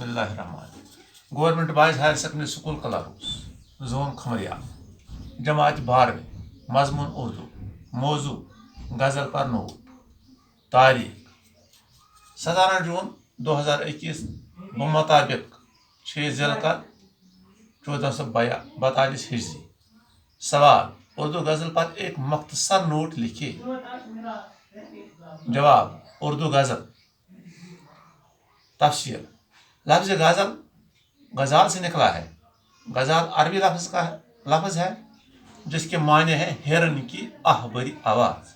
بسم اللہ الرحمن government boys higher secondary school Kalaroos zone Khumriya جماعت 12 مضمون اردو موضوع غزل پر نوٹ تاریخ 17 جون 2021 بمطابق 6 ذی القعدہ 1442 ہجری سوال اردو غزل پر ایک مختصر نوٹ لکھے جواب اردو غزل تفسیر لفظ غزل غزال سے نکلا ہے غزال عربی لفظ ہے جس کے معنی ہے ہرن کی آہبری آواز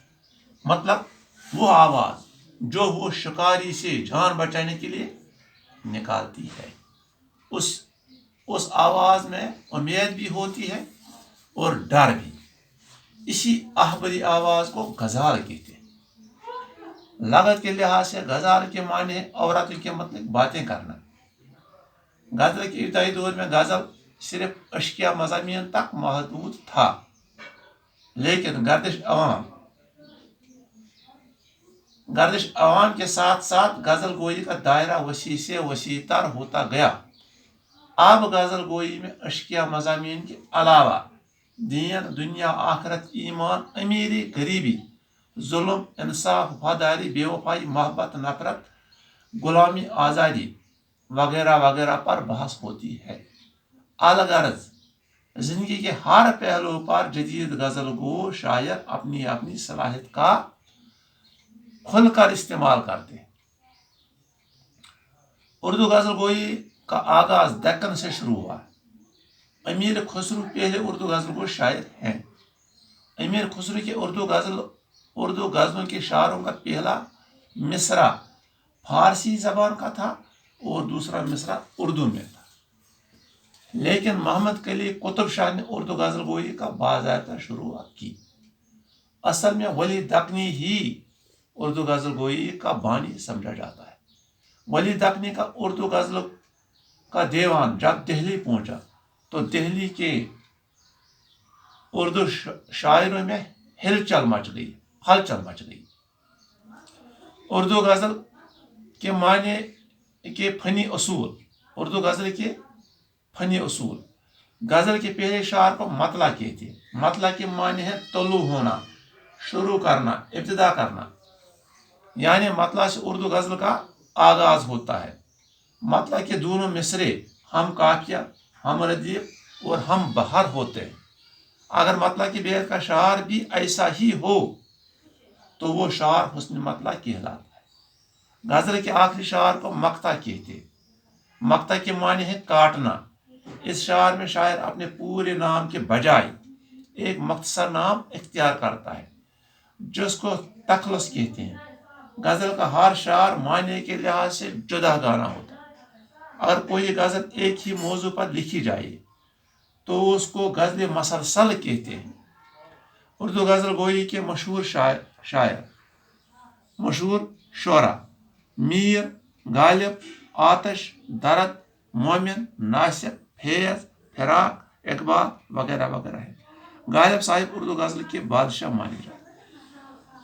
مطلب وہ آواز جو وہ شکاری سے جان بچانے کے لیے نکالتی ہے اس آواز میں امید بھی ہوتی ہے اور ڈر بھی اسی آہبری آواز کو غزال کہتے ہیں لغت کے لحاظ سے غزال کے معنی ہے عورتوں کے متعلق باتیں کرنا غزل کے ابتدائی دور میں غزل صرف اشقیہ مضامین تک محدود تھا لیکن گردش عوام کے ساتھ ساتھ غزل گوئی کا دائرہ وسیع سے وسیع تر ہوتا گیا اب غزل گوئی میں اشقیہ مضامین کے علاوہ دین دنیا آخرت ایمان امیری غریبی ظلم انصاف وفاداری بے وفائی محبت نفرت غلامی آزادی وغیرہ وغیرہ پر بحث ہوتی ہے الغرض زندگی کے ہر پہلو پر جدید غزل گو شاعر اپنی اپنی صلاحیت کا کھل کر استعمال کرتے ہیں اردو غزل گوئی کا آغاز دکن سے شروع ہوا امیر خسرو پہلے اردو غزل گو شاعر ہیں امیر خسرو کے اردو غزلوں کے شاعروں کا پہلا مصرع فارسی زبان کا تھا اور دوسرا مصرع اردو میں تھا لیکن محمد قلی قطب شاہ نے اردو غزل گوئی کا باضابطہ شروعات کی اصل میں ولی دکنی ہی اردو غزل گوئی کا بانی سمجھا جاتا ہے ولی دکنی کا اردو غزل کا دیوان جب دہلی پہنچا تو دہلی کے اردو شاعروں میں ہلچل مچ گئی اردو غزل کے معنی کے فنی اصول اردو غزل کے فنی اصول غزل کے پہلے شعر کو مطلع کہتے ہیں مطلع کے معنی ہے طلوع ہونا شروع کرنا ابتدا کرنا یعنی مطلع سے اردو غزل کا آغاز ہوتا ہے مطلع کے دونوں مصرے ہم قافیہ ہم ردیف اور ہم بہر ہوتے ہیں اگر مطلع کے بعد کا شعر بھی ایسا ہی ہو تو وہ شعر حسن مطلع کہلاتا ہے غزل کے آخری شعر کو مقطع کہتے ہیں مقطع کے معنی ہے کاٹنا اس شعر میں شاعر اپنے پورے نام کے بجائے ایک مختصر نام اختیار کرتا ہے جس کو تخلص کہتے ہیں غزل کا ہر شعر معنی کے لحاظ سے جدا گانا ہوتا ہے اگر کوئی غزل ایک ہی موضوع پر لکھی جائے تو اس کو غزل مسلسل کہتے ہیں اردو غزل گوئی کے مشہور شاعر مشہور شعراء میر غالب آتش درد مومن ناصر فیض فراق اقبال وغیرہ وغیرہ ہے غالب صاحب اردو غزل کے بادشاہ مانے جاتے ہیں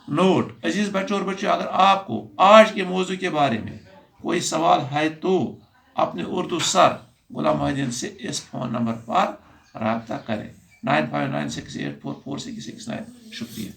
نوٹ عزیز بچوں اور بچوں اگر آپ کو آج کے موضوع کے بارے میں کوئی سوال ہے تو اپنے اردو سر غلام محی الدین سے اس فون نمبر پر رابطہ کریں 9596844669 شکریہ